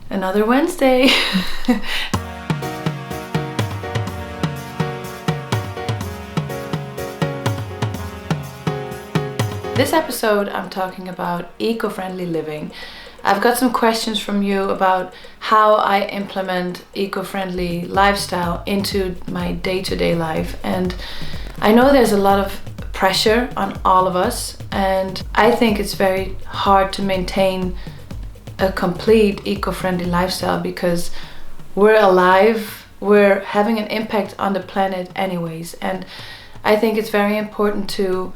Another Wednesday. This episode I'm talking about eco-friendly living. I've got some questions from you about how I implement eco-friendly lifestyle into my day-to-day life. And I know there's a lot of pressure on all of us, and I think it's very hard to maintain a complete eco-friendly lifestyle because we're alive, we're having an impact on the planet anyways. And I think it's very important to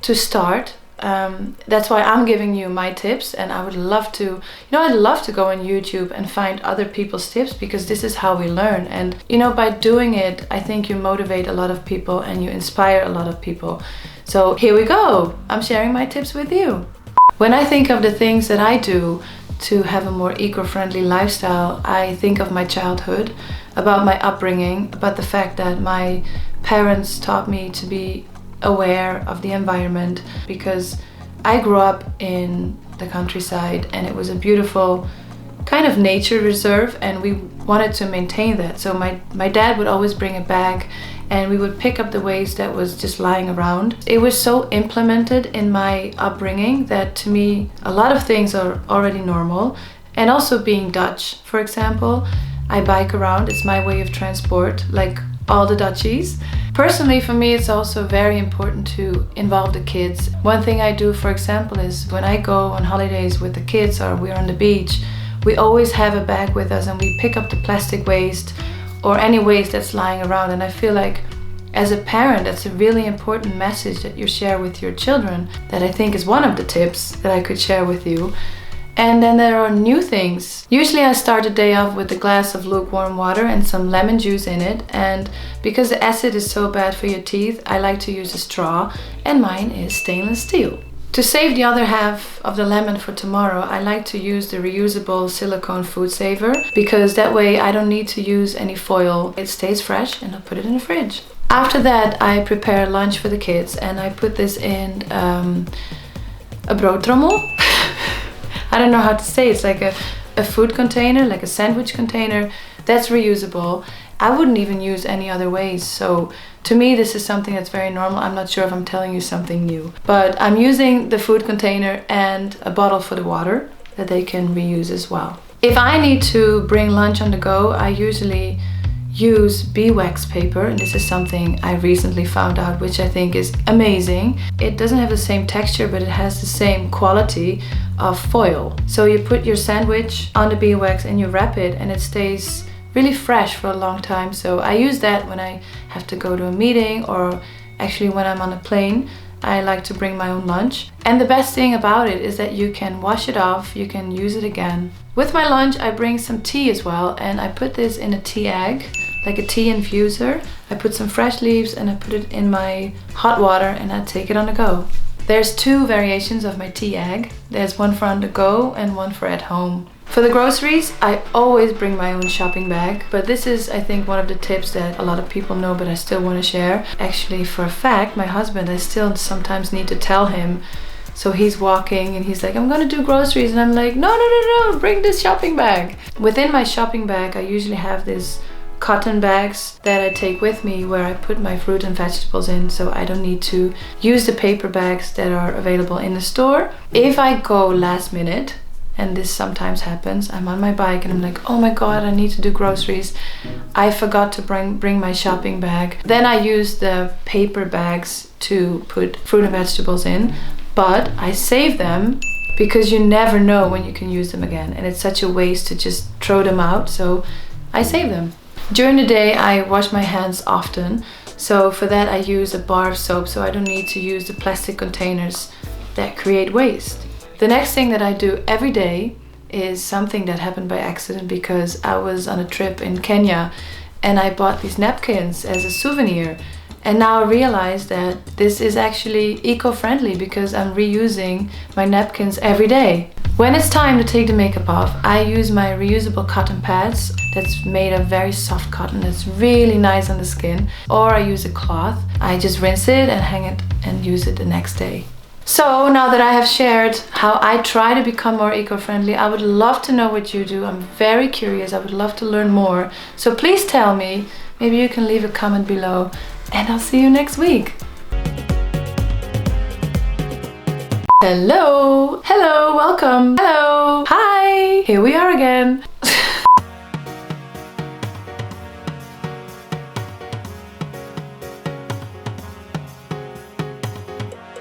start. That's why I'm giving you my tips, and I would love to, I'd love to go on YouTube and find other people's tips, because this is how we learn. And by doing it, I think you motivate a lot of people and you inspire a lot of people. So here we go. I'm sharing my tips with you. When I think of the things that I do to have a more eco-friendly lifestyle, I think of my childhood, about my upbringing, about the fact that my parents taught me to be aware of the environment, because I grew up in the countryside and it was a beautiful kind of nature reserve, and we wanted to maintain that. So my dad would always bring a bag and we would pick up the waste that was just lying around. It was so implemented in my upbringing that to me a lot of things are already normal. And also being Dutch, for example, I bike around, it's my way of transport, like all the Dutchies. Personally, for me, it's also very important to involve the kids. One thing I do, for example, is when I go on holidays with the kids or we're on the beach, we always have a bag with us and we pick up the plastic waste or any waste that's lying around. And I feel like as a parent, that's a really important message that you share with your children, that I think is one of the tips that I could share with you. And then there are new things. Usually I start the day off with a glass of lukewarm water and some lemon juice in it. And because the acid is so bad for your teeth, I like to use a straw, and mine is stainless steel. To save the other half of the lemon for tomorrow, I like to use the reusable silicone food saver, because that way I don't need to use any foil. It stays fresh and I'll put it in the fridge. After that, I prepare lunch for the kids, and I put this in a broodtrommel. I don't know how to say it. It's like a food container, like a sandwich container that's reusable. I wouldn't even use any other ways. So to me, this is something that's very normal. I'm not sure if I'm telling you something new, but I'm using the food container and a bottle for the water that they can reuse as well. If I need to bring lunch on the go, I usually use beeswax paper, and this is something I recently found out, which I think is amazing. It doesn't have the same texture, but it has the same quality of foil. So you put your sandwich on the beeswax and you wrap it, and it stays really fresh for a long time. So I use that when I have to go to a meeting, or actually when I'm on a plane. I like to bring my own lunch. And the best thing about it is that you can wash it off, you can use it again. With my lunch, I bring some tea as well, and I put this in a tea egg, like a tea infuser. I put some fresh leaves and I put it in my hot water, and I take it on the go. There's two variations of my tea egg. There's one for on the go and one for at home. For the groceries, I always bring my own shopping bag, but this is, I think, one of the tips that a lot of people know, but I still want to share. Actually, for a fact, my husband, I still sometimes need to tell him. So he's walking and he's like, I'm gonna do groceries, and I'm like, no, bring this shopping bag. Within my shopping bag, I usually have these cotton bags that I take with me, where I put my fruit and vegetables in, so I don't need to use the paper bags that are available in the store. If I go last minute, and this sometimes happens, I'm on my bike and I'm like, oh my god, I need to do groceries, I forgot to bring my shopping bag. Then I use the paper bags to put fruit and vegetables in, but I save them because you never know when you can use them again, and it's such a waste to just throw them out, so I save them. During the day I wash my hands often, so for that I use a bar of soap, so I don't need to use the plastic containers that create waste. The next thing that I do every day is something that happened by accident, because I was on a trip in Kenya and I bought these napkins as a souvenir. And now I realize that this is actually eco-friendly because I'm reusing my napkins every day. When it's time to take the makeup off, I use my reusable cotton pads that's made of very soft cotton that's really nice on the skin. Or I use a cloth. I just rinse it and hang it and use it the next day. So now that I have shared how I try to become more eco-friendly, I would love to know what you do. I'm very curious. I would love to learn more. So please tell me. Maybe you can leave a comment below, and I'll see you next week. Hello, welcome, hello, hi. Here we are